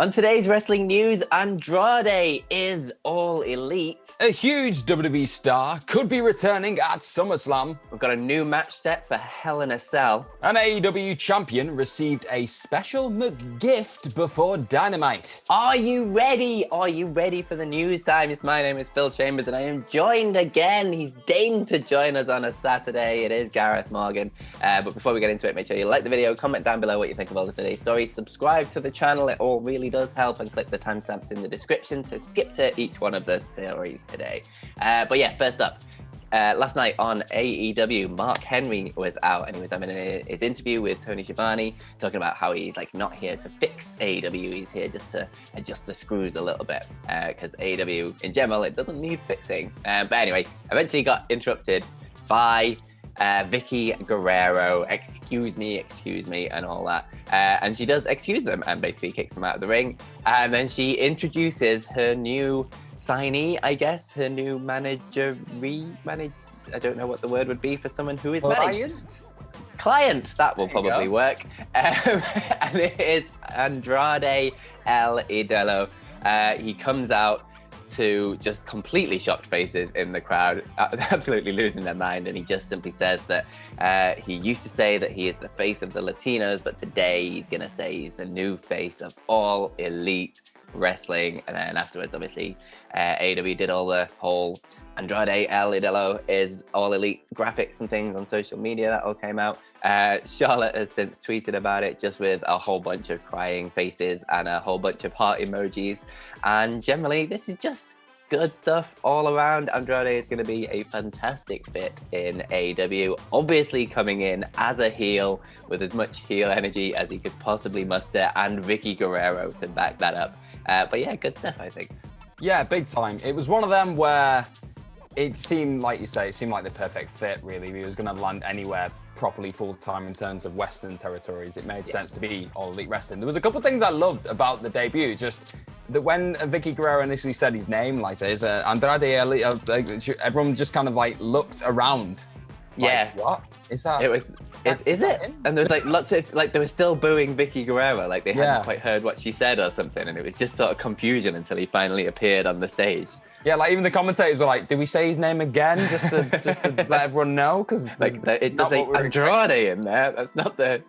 On today's wrestling news, Andrade is all elite. A huge WWE star could be returning at SummerSlam. We've got a new match set for Hell in a Cell. An AEW champion received a special McGift before Dynamite. Are you ready? Are you ready for the news times? My name is Phil Chambers and I am joined again. He's deigned to join us on a Saturday. It is Gareth Morgan. But before we get into it, make sure you like the video, comment down below what you think of all of today's stories, subscribe to the channel. It all really does help, and click the timestamps in the description to skip to each one of the stories today. But yeah, first up, last night on AEW, Mark Henry was out and he was having his interview with Tony Schiavone, talking about how he's like not here to fix AEW, he's here just to adjust the screws a little bit, because AEW in general, it doesn't need fixing. But anyway, eventually got interrupted by Vicky Guerrero, excuse me, and all that. And she does excuse them and basically kicks them out of the ring. And then she introduces her new signee, I guess, her new I don't know what the word would be for someone who is managed. Client, that will probably work. And it is Andrade El Idolo. He comes out to just completely shocked faces in the crowd, absolutely losing their mind, and he just simply says that he used to say that he is the face of the Latinos, but today he's going to say he's the new face of all elite wrestling. And then afterwards, obviously, AEW did all the whole Andrade El Idolo is all elite graphics and things on social media. That all came out. Charlotte has since tweeted about it, just with a whole bunch of crying faces and a whole bunch of heart emojis. And generally, this is just good stuff all around. Andrade is going to be a fantastic fit in AEW, obviously coming in as a heel with as much heel energy as he could possibly muster, and Vicky Guerrero to back that up. But yeah, good stuff, I think. Yeah, big time. It was one of them where it seemed, like you say, it seemed like the perfect fit, really. He was going to land anywhere properly full-time in terms of Western territories. It made sense to be all elite wrestling. There was a couple of things I loved about the debut, just that when Vicky Guerrero initially said his name, like says Andrade, everyone just kind of like looked around. Yeah. Like, what? Is that? It was, is it? And there was like lots of, like they were still booing Vicky Guerrero, like they hadn't quite heard what she said or something, and it was just sort of confusion until he finally appeared on the stage. Yeah, like even the commentators were like, "Did we say his name again just to let everyone know?" Because like it does say Andrade in there. That's not the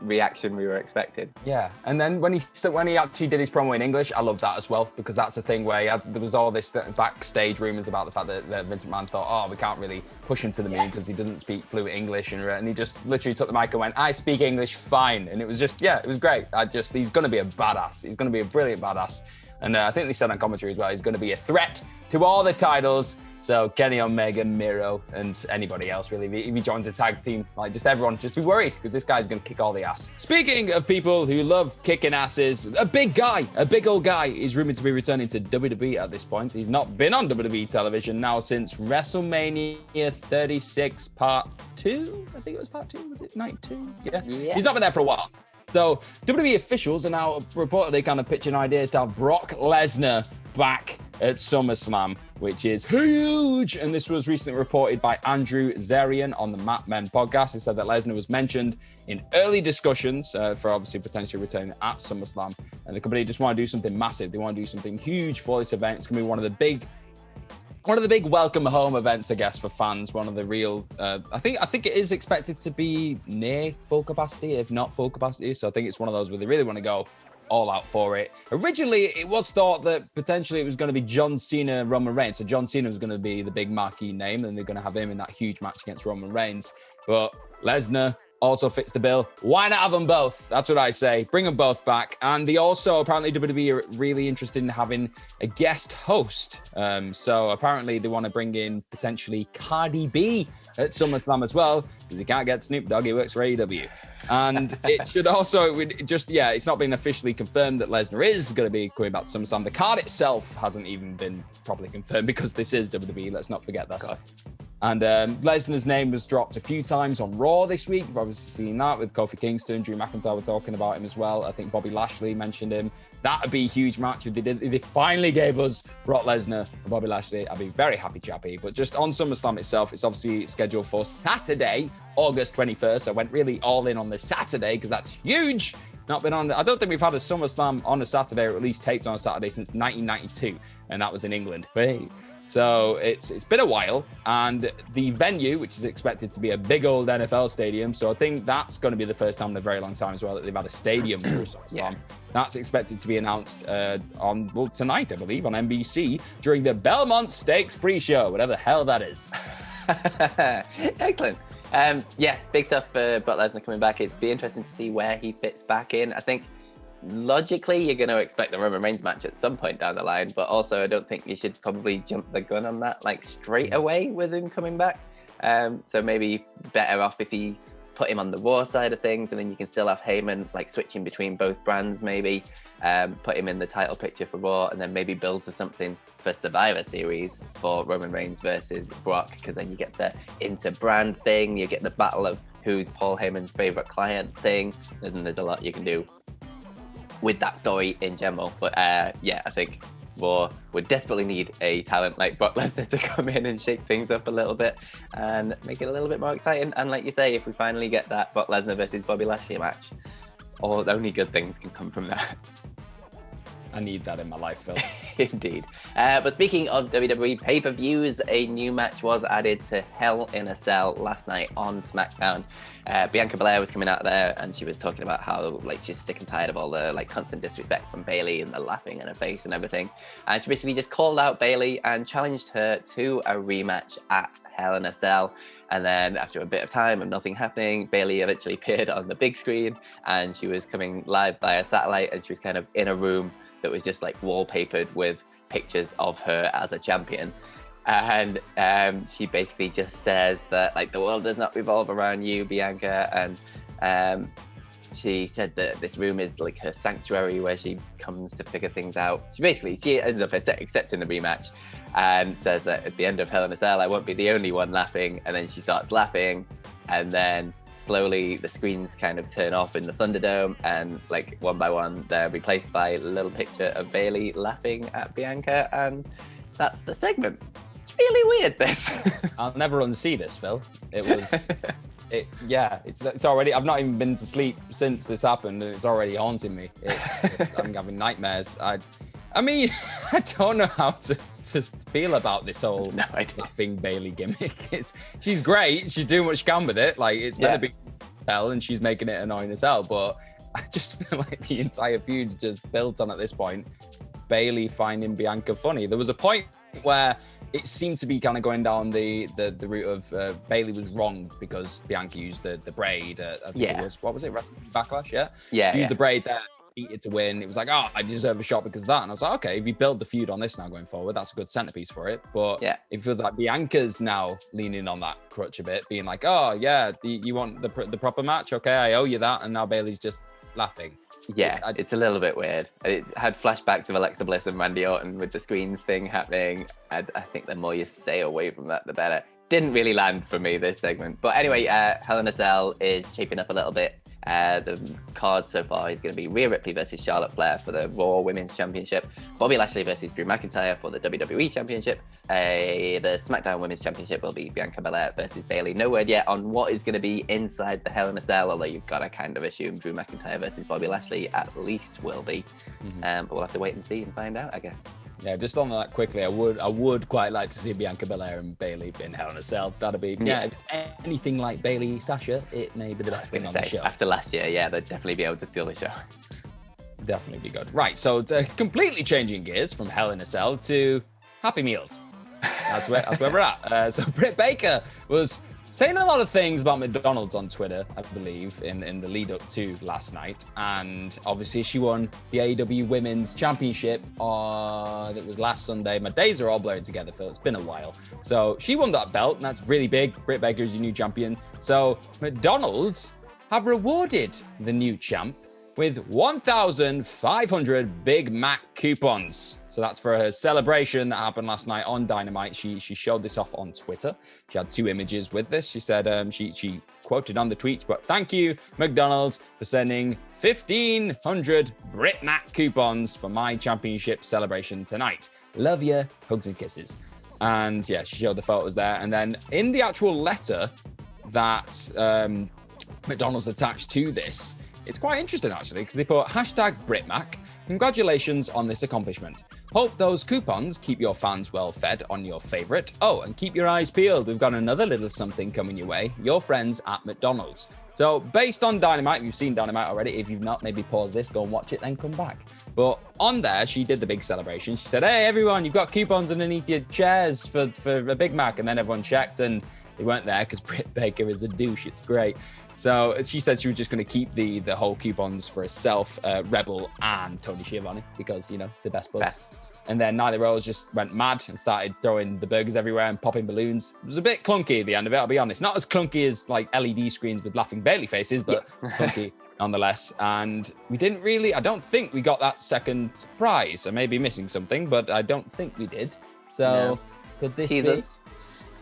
reaction we were expecting. Yeah, and then when he actually did his promo in English, I loved that as well, because that's the thing where there was all this backstage rumors about the fact that Vince McMahon thought, "Oh, we can't really push him to the moon because he doesn't speak fluent English," and he just literally took the mic and went, "I speak English fine," and it was just, yeah, it was great. He's going to be a badass. He's going to be a brilliant badass. And I think they said on commentary as well, he's going to be a threat to all the titles. So Kenny Omega, Miro, and anybody else really, if he joins a tag team, like just everyone, just be worried, because this guy's going to kick all the ass. Speaking of people who love kicking asses, a big old guy is rumored to be returning to WWE at this point. He's not been on WWE television now since WrestleMania 36 Part 2. I think it was Part 2, was it? Night 2? Yeah. He's not been there for a while. So WWE officials are now reportedly kind of pitching ideas to have Brock Lesnar back at SummerSlam, which is huge. And this was recently reported by Andrew Zarian on the Mat Men podcast. He said that Lesnar was mentioned in early discussions for obviously potentially returning at SummerSlam. And the company just want to do something massive. They want to do something huge for this event. It's going to be one of the big welcome home events, I guess, for fans. One of the real, I think it is expected to be near full capacity, if not full capacity. So I think it's one of those where they really want to go all out for it. Originally, it was thought that potentially it was going to be John Cena, Roman Reigns. So John Cena was going to be the big marquee name, and they're going to have him in that huge match against Roman Reigns. But Lesnar also fits the bill. Why not have them both? That's what I say. Bring them both back. And they also, apparently WWE are really interested in having a guest host. So apparently they want to bring in potentially Cardi B at SummerSlam as well, because he can't get Snoop Dogg. He works for AEW. And it should also, it's not been officially confirmed that Lesnar is going to be coming back to SummerSlam. The card itself hasn't even been properly confirmed because this is WWE. Let's not forget that. And Lesnar's name was dropped a few times on Raw this week. We've obviously seen that with Kofi Kingston. Drew McIntyre were talking about him as well. I think Bobby Lashley mentioned him. That would be a huge match if they finally gave us Brock Lesnar and Bobby Lashley. I'd be very happy. But just on SummerSlam itself, it's obviously scheduled for Saturday, August 21st. I went really all in on this Saturday because that's huge. not been on. I don't think we've had a SummerSlam on a Saturday, or at least taped on a Saturday, since 1992, and that was in England. Hey. So it's been a while, and the venue, which is expected to be a big old NFL stadium, so I think that's going to be the first time in a very long time as well that they've had a stadium for SummerSlam. Yeah. That's expected to be announced tonight, I believe, on NBC during the Belmont Stakes pre-show, whatever the hell that is. Excellent. Yeah, big stuff for Brock Lesnar coming back. It'd be interesting to see where he fits back in. I think logically, you're going to expect the Roman Reigns match at some point down the line, but also I don't think you should probably jump the gun on that like straight away with him coming back. So maybe better off if you put him on the Raw side of things, and then you can still have Heyman like switching between both brands, maybe put him in the title picture for Raw, and then maybe build to something for Survivor Series for Roman Reigns versus Brock, because then you get the inter-brand thing, you get the battle of who's Paul Heyman's favorite client thing. There's a lot you can do with that story in general. But yeah, I think Raw would desperately need a talent like Brock Lesnar to come in and shake things up a little bit and make it a little bit more exciting. And like you say, if we finally get that Brock Lesnar versus Bobby Lashley match, only good things can come from that. I need that in my life, Phil. Indeed. But speaking of WWE pay-per-views, a new match was added to Hell in a Cell last night on SmackDown. Bianca Belair was coming out there, and she was talking about how like she's sick and tired of all the like constant disrespect from Bayley and the laughing in her face and everything. And she basically just called out Bayley and challenged her to a rematch at Hell in a Cell. And then after a bit of time of nothing happening, Bayley eventually appeared on the big screen, and she was coming live via satellite, and she was kind of in a room that was just like wallpapered with pictures of her as a champion. And she basically just says that like the world does not revolve around you, Bianca. And she said that this room is like her sanctuary where she comes to figure things out. She ends up accepting the rematch and says that at the end of Hell in a Cell, I won't be the only one laughing. And then she starts laughing, and then slowly the screens kind of turn off in the Thunderdome, and like one by one they're replaced by a little picture of Bayley laughing at Bianca, and that's the segment. It's really weird, this. I'll never unsee this, Phil. It was it's already, I've not even been to sleep since this happened, and it's already haunting me. I'm having nightmares. I mean, I don't know how to feel about this whole laughing Bayley gimmick. She's great. She's doing what she can with it. Like, it's meant to be hell, and she's making it annoying as hell. But I just feel like the entire feud's just built on, at this point, Bayley finding Bianca funny. There was a point where it seemed to be kind of going down the route of Bayley was wrong because Bianca used the braid. I think it was, what was it? Wrestling Backlash? She used the braid there. It to win. It was like, oh, I deserve a shot because of that. And I was like, okay, if you build the feud on this now going forward, that's a good centerpiece for it. But it feels like Bianca's now leaning on that crutch a bit, being like, oh yeah, you want the proper match? Okay, I owe you that. And now Bayley's just laughing. Yeah, it's a little bit weird. It had flashbacks of Alexa Bliss and Randy Orton with the screens thing happening. I think the more you stay away from that, the better. Didn't really land for me, this segment. But anyway, Hell in a Cell is shaping up a little bit. The card so far is going to be Rhea Ripley versus Charlotte Flair for the Raw Women's Championship, Bobby Lashley versus Drew McIntyre for the WWE Championship. The SmackDown Women's Championship will be Bianca Belair versus Bayley. No word yet on what is going to be inside the Hell in a Cell, although you've got to kind of assume Drew McIntyre versus Bobby Lashley at least will be. But we'll have to wait and see and find out, I guess. Yeah, just on that quickly, I would quite like to see Bianca Belair and Bayley in Hell in a Cell. That'd be, if it's anything like Bayley Sasha, it may be the best thing on the show. After last year, they'd definitely be able to steal the show. Definitely be good. Right, so completely changing gears from Hell in a Cell to Happy Meals. That's where we're at. So Britt Baker was saying a lot of things about McDonald's on Twitter, I believe, in the lead up to last night. And obviously she won the AEW Women's Championship that was last Sunday. My days are all blurred together, Phil. It's been a while. So she won that belt, and that's really big. Britt Baker is your new champion. So McDonald's have rewarded the new champ with 1,500 Big Mac coupons. So that's for her celebration that happened last night on Dynamite. She showed this off on Twitter. She had 2 images with this. She said, she quoted on the tweets, but thank you, McDonald's, for sending 1,500 Brit Mac coupons for my championship celebration tonight. Love ya, hugs and kisses. And yeah, she showed the photos there. And then in the actual letter that McDonald's attached to this, It's quite interesting, actually, because they put hashtag BritMac. Congratulations on this accomplishment. Hope those coupons keep your fans well fed on your favorite. Oh, and keep your eyes peeled. We've got another little something coming your way. Your friends at McDonald's. So based on Dynamite, you've seen Dynamite already. If you've not, maybe pause this, go and watch it, then come back. But on there, she did the big celebration. She said, hey, everyone, you've got coupons underneath your chairs for a Big Mac. And then everyone checked and they weren't there because Britt Baker is a douche. It's great. So she said she was just going to keep the whole coupons for herself, Rebel and Tony Schiavone, because, you know, the best buds. And then Nyla Rose just went mad and started throwing the burgers everywhere and popping balloons. It was a bit clunky at the end of it, I'll be honest. Not as clunky as like LED screens with laughing Bailey faces, but clunky nonetheless. And we didn't really, I don't think we got that second prize. I may be missing something, but I don't think we did. So could this be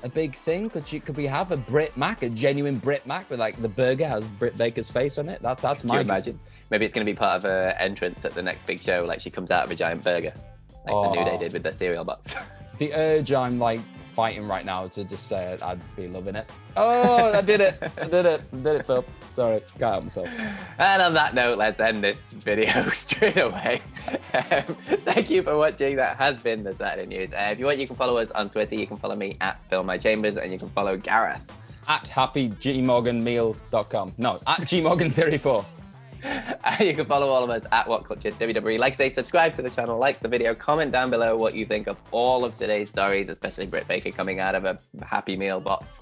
a big thing? Could we have a Brit Mac, a genuine Brit Mac with like the burger has Britt Baker's face on it? That's my. Can you imagine? Maybe it's going to be part of her entrance at the next big show. Like she comes out of a giant burger, like the New Day did with their cereal box. The urge I'm like fighting right now to just say I'd be loving it. Oh, I did it, Phil. Sorry, can't help myself. And on that note, let's end this video straight away. Thank you for watching. That has been the Saturday News. If you want, you can follow us on Twitter. You can follow me at PhilMyChambers, and you can follow Gareth at happygmorganmeal.com. No, at gmorgan04. You can follow all of us at WhatCulture WWE. Like I say, subscribe to the channel, like the video, comment down below what you think of all of today's stories, especially Britt Baker coming out of a Happy Meal box.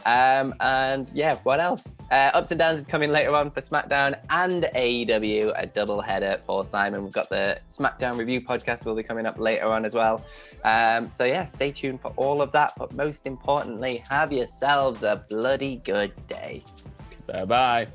And yeah, what else? Ups and Downs is coming later on for SmackDown and AEW, a double header for Simon. We've got the SmackDown review podcast will be coming up later on as well. So yeah, stay tuned for all of that. But most importantly, have yourselves a bloody good day. Bye-bye.